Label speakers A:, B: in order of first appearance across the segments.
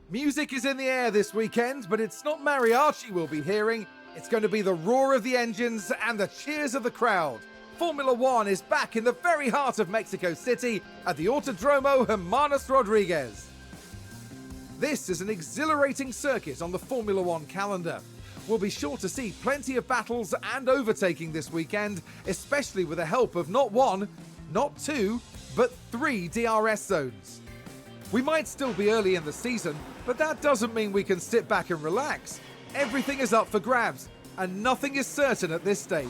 A: Music is in the air this weekend, but it's not mariachi we'll be hearing. It's going to be the roar of the engines and the cheers of the crowd. Formula One is back in the very heart of Mexico City at the Autodromo Hermanos Rodriguez. This is an exhilarating circuit on the Formula One calendar. We'll be sure to see plenty of battles and overtaking this weekend, especially with the help of not one, not two, but 3 DRS zones. We might still be early in the season, but that doesn't mean we can sit back and relax. Everything is up for grabs, and nothing is certain at this stage.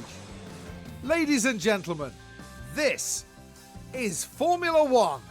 A: Ladies and gentlemen, this is Formula One.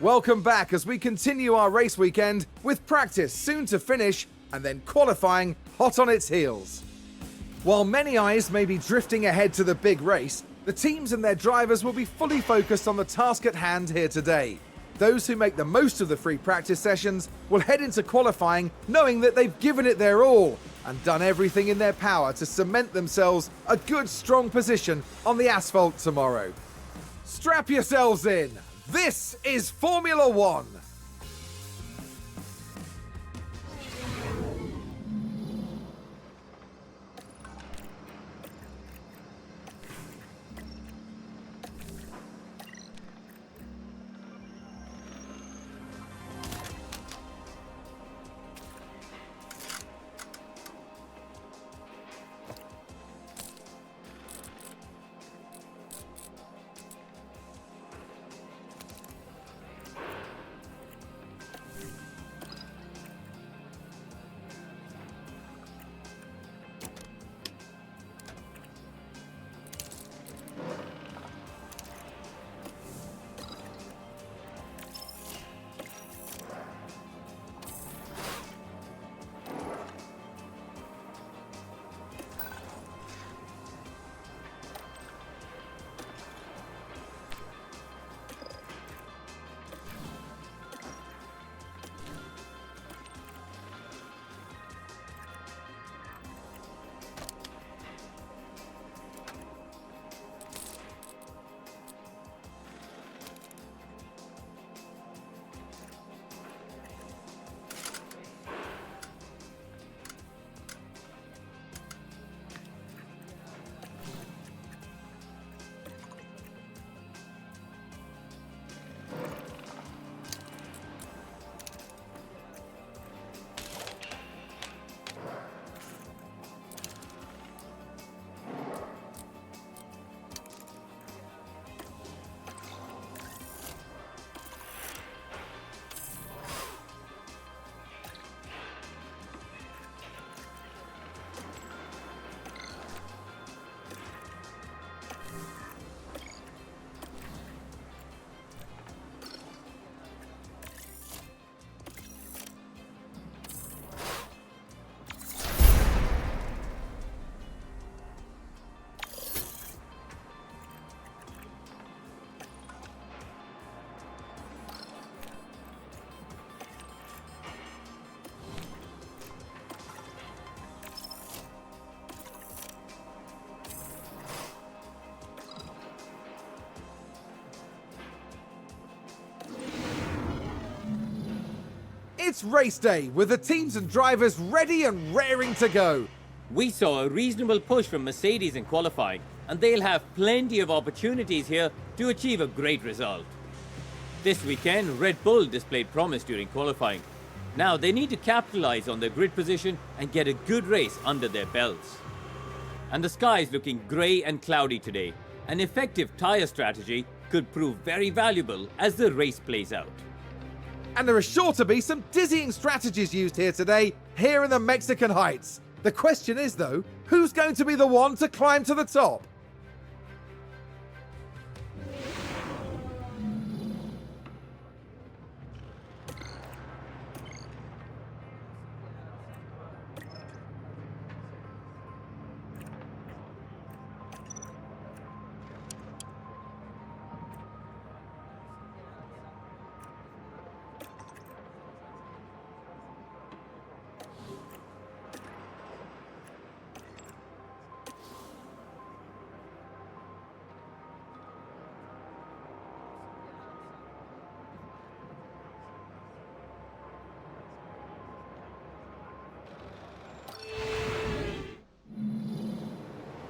A: Welcome back as we continue our race weekend with practice soon to finish and then qualifying hot on its heels. While many eyes may be drifting ahead to the big race, the teams and their drivers will be fully focused on the task at hand here today. Those who make the most of the free practice sessions will head into qualifying knowing that they've given it their all and done everything in their power to cement themselves a good strong position on the asphalt tomorrow. Strap yourselves in. This is Formula One. It's race day, with the teams and drivers ready and raring to go.
B: We saw a reasonable push from Mercedes in qualifying, and they'll have plenty of opportunities here to achieve a great result. This weekend, Red Bull displayed promise during qualifying. Now they need to capitalize on their grid position and get a good race under their belts. And the sky is looking grey and cloudy today. An effective tyre strategy could prove very valuable as the race plays out.
A: And there are sure to be some dizzying strategies used here today, here in the Mexican Heights. The question is, though, who's going to be the one to climb to the top?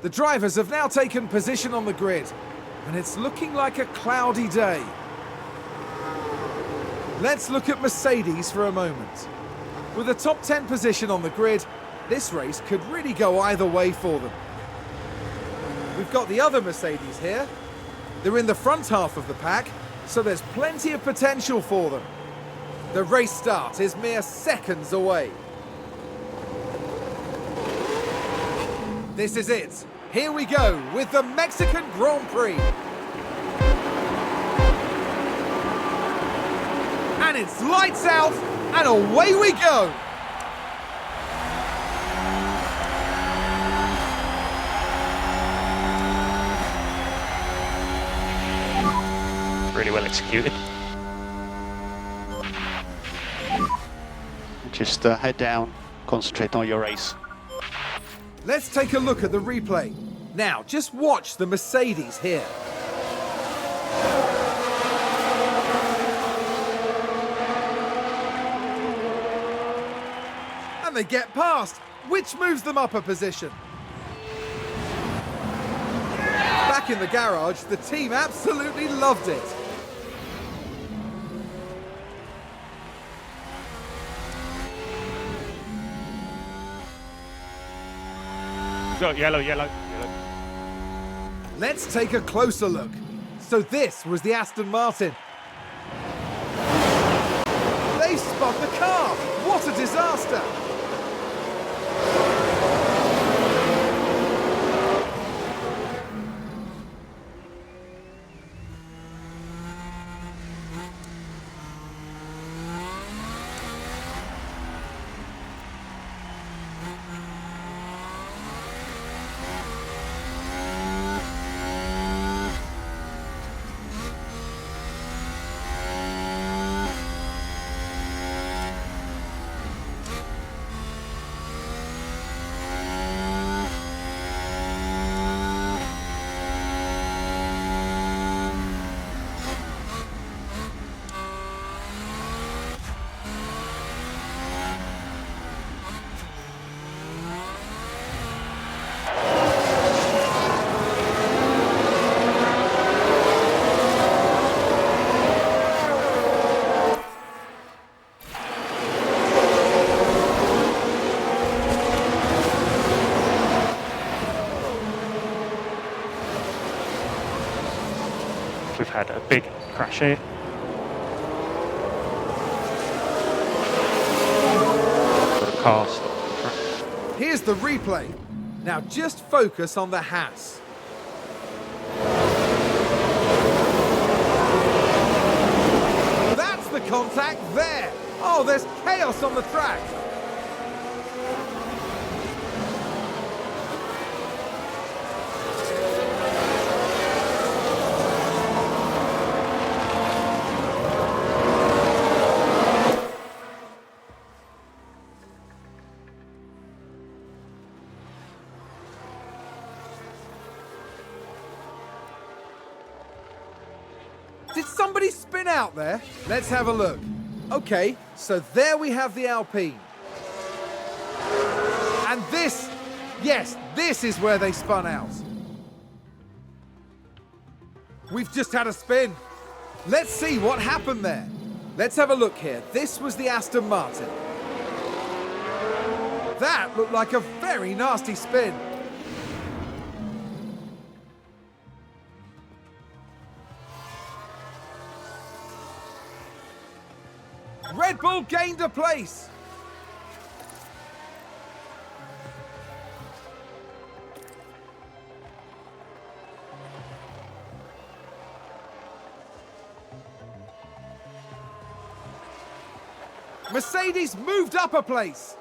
A: The drivers have now taken position on the grid, and it's looking like a cloudy day. Let's look at Mercedes for a moment. With a top 10 position on the grid, this race could really go either way for them. We've got the other Mercedes here. They're in the front half of the pack, so there's plenty of potential for them. The race start is mere seconds away. This is it. Here we go with the Mexican Grand Prix. And it's lights out and away we go.
C: Really well executed. Just head down, concentrate on your race.
A: Let's take a look at the replay. Now, just watch the Mercedes here. And they get past, which moves them up a position. Back in the garage, the team absolutely loved it.
C: Go, yellow.
A: Let's take a closer look. So this was the Aston Martin. They spun the car. What a disaster.
C: We've had a big crash here. Got a car stopped on the track.
A: Here's the replay. Now just focus on the Haas. That's the contact there. Oh, there's chaos on the track. Did somebody spin out there? Let's have a look. Okay, So there we have the Alpine. And this, yes, this is where they spun out. We've just had a spin. Let's see what happened there. Let's have a look here. This was the Aston Martin. That looked like a very nasty spin. Red Bull gained a place. Mercedes moved up a place.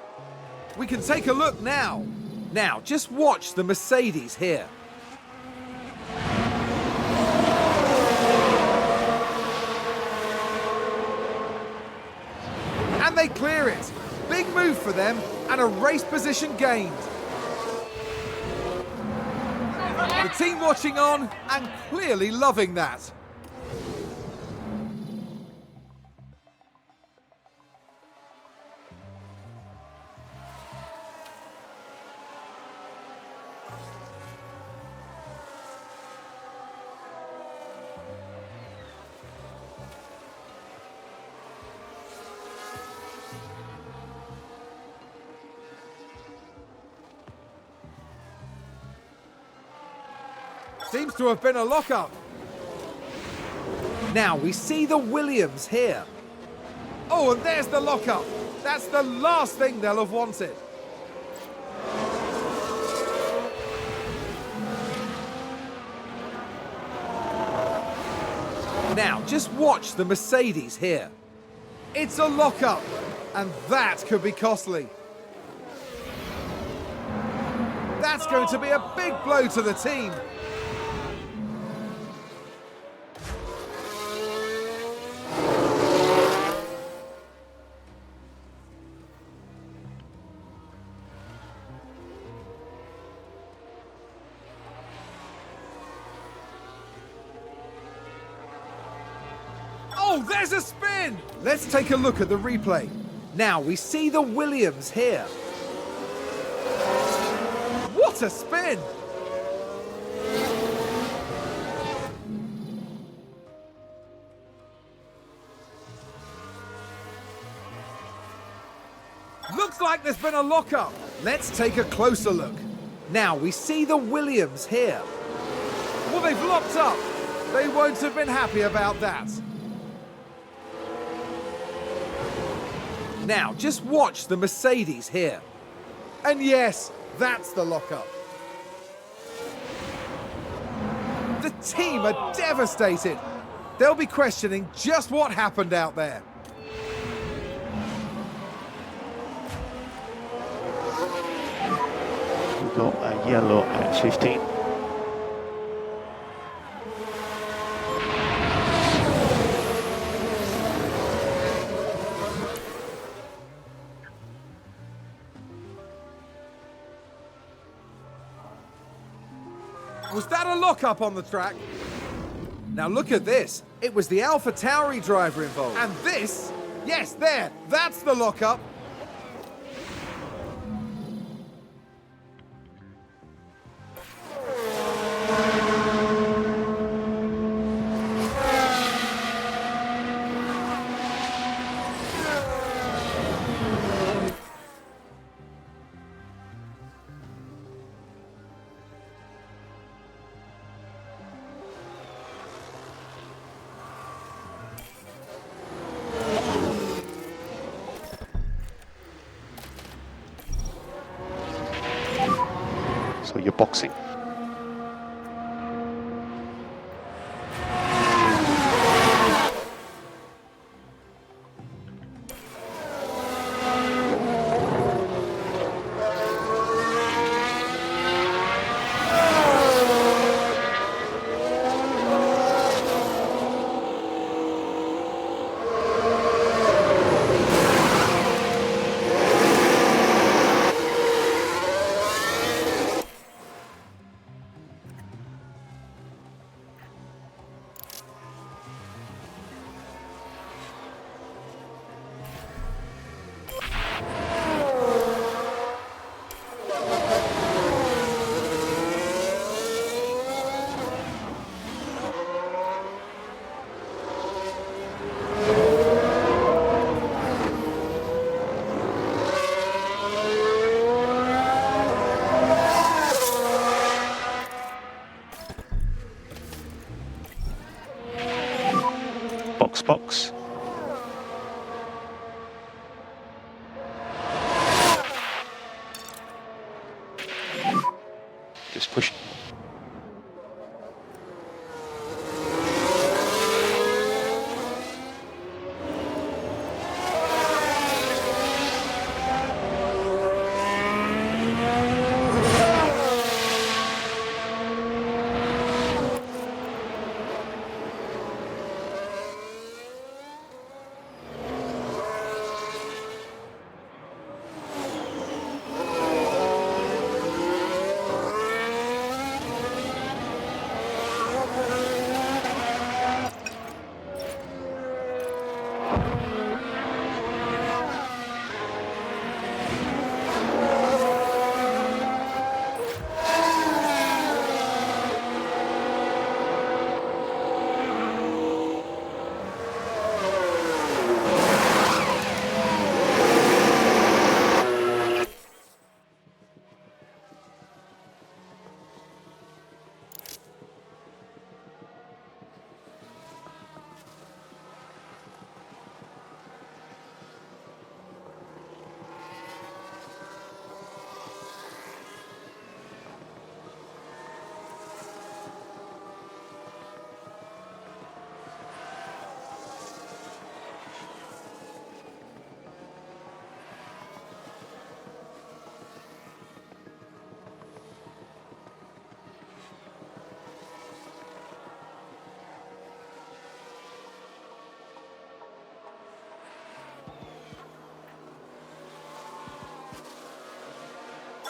A: We can take a look now. Now, just watch the Mercedes here. And they clear it. Big move for them and a race position gained. The team watching on and clearly loving that. Seems to have been a lockup. Now we see the Williams here. Oh, and there's the lockup. That's the last thing they'll have wanted. Now, just watch the Mercedes here. It's a lockup, and that could be costly. That's going to be a big blow to the team. Oh, there's a spin! Let's take a look at the replay. Now we see the Williams here. What a spin! Looks like there's been a lockup. Let's take a closer look. Now we see the Williams here. Well, they've locked up. They won't have been happy about that. Now, just watch the Mercedes here. And yes, that's the lockup. The team are devastated. They'll be questioning just what happened out there.
C: We've got a yellow at 15.
A: Was that a lockup on the track? Now look at this. It was the AlphaTauri driver involved. And this, yes, there, that's the lockup.
C: So you're boxing. box. Just push.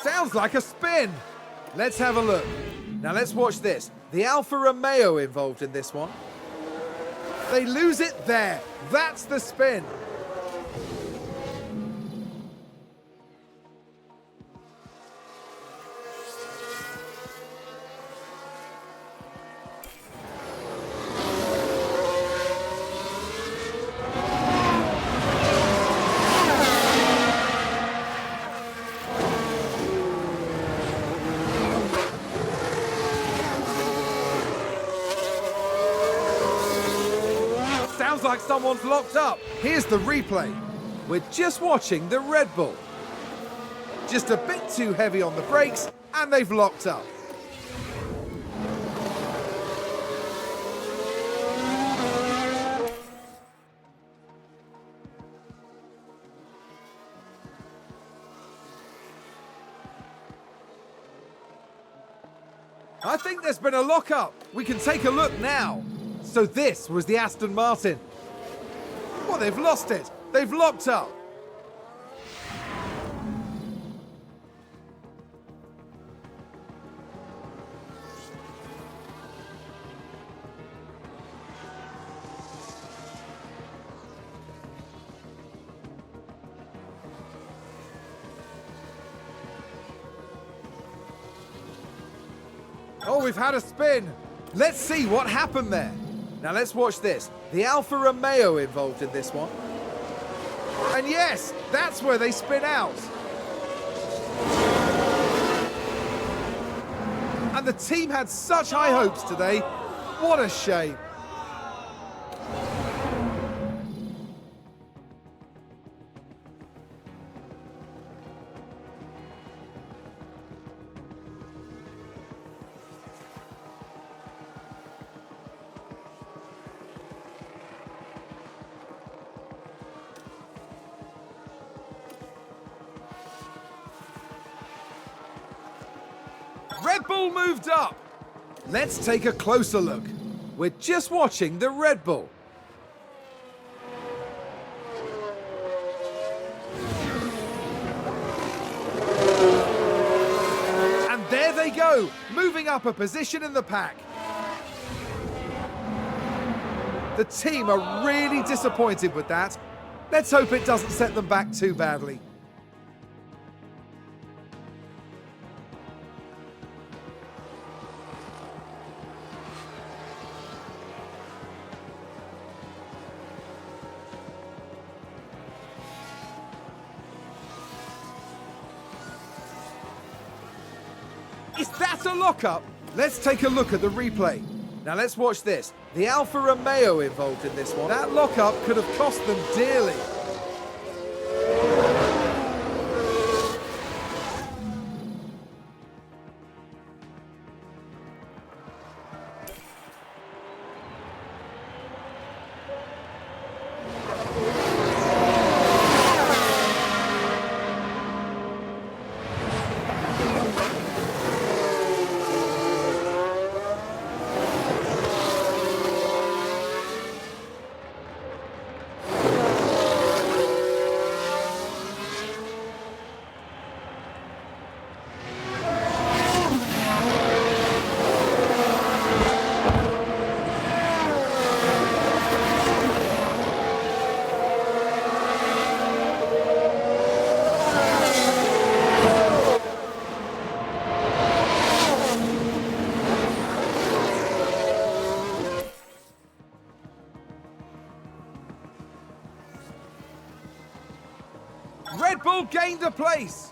A: Sounds like a spin. Let's have a look. Now let's watch this. The Alfa Romeo involved in this one. They lose it there. That's the spin. Sounds like someone's locked up. Here's the replay. We're just watching the Red Bull. Just a bit too heavy on the brakes, and they've locked up. I think there's been a lock-up. We can take a look now. So this was the Aston Martin. Well, they've lost it. They've locked up. Oh, we've had a spin. Let's see what happened there. Now let's watch this. The Alfa Romeo involved in this one. And yes, that's where they spin out. And the team had such high hopes today. What a shame. Red Bull moved up. Let's take a closer look. We're just watching the Red Bull. And there they go, moving up a position in the pack. The team are really disappointed with that. Let's hope it doesn't set them back too badly. Is that a lock-up? Let's take a look at the replay. Now let's watch this. The Alfa Romeo involved in this one. That lockup could have cost them dearly. Red Bull gained a place.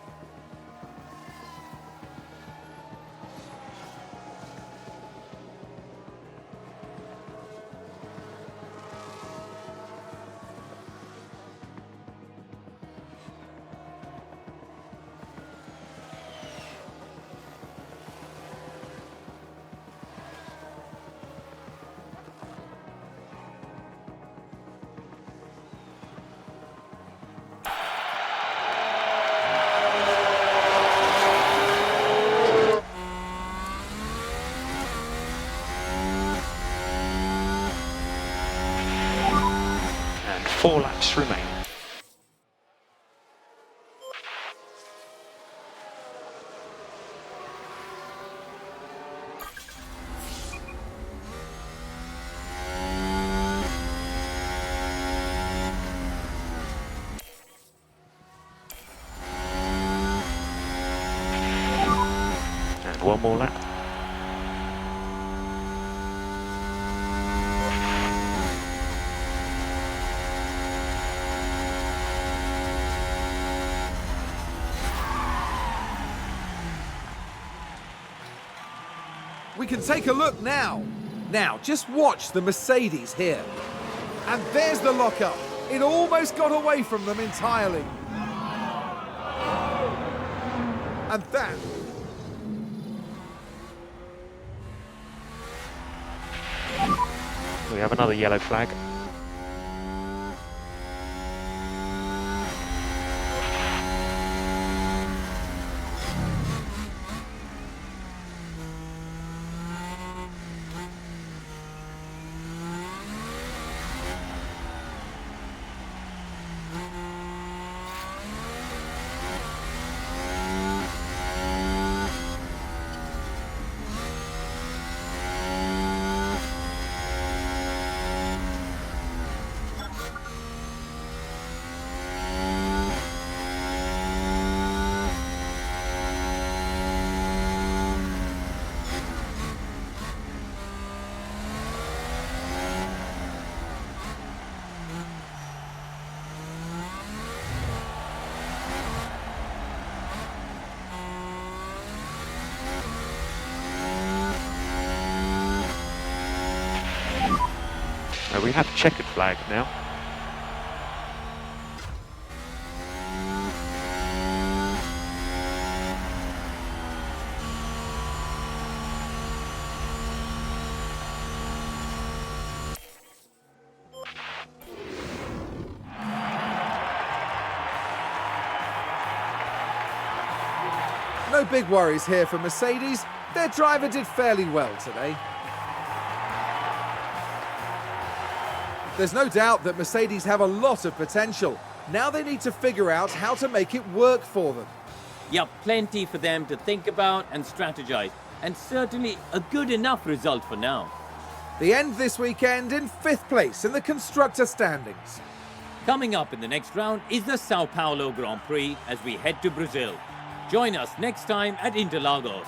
C: And 4 laps remain. And 1 more lap.
A: We can take a look now. Now, just watch the Mercedes here. And there's the lockup. It almost got away from them entirely. And that...
C: We have another yellow flag. We have a checkered flag now.
A: No big worries here for Mercedes. Their driver did fairly well today. There's no doubt that Mercedes have a lot of potential. Now they need to figure out how to make it work for them.
B: Yep, plenty for them to think about and strategize, and certainly a good enough result for now.
A: The end this weekend in 5th place in the constructor standings.
B: Coming up in the next round is the Sao Paulo Grand Prix as we head to Brazil. Join us next time at Interlagos.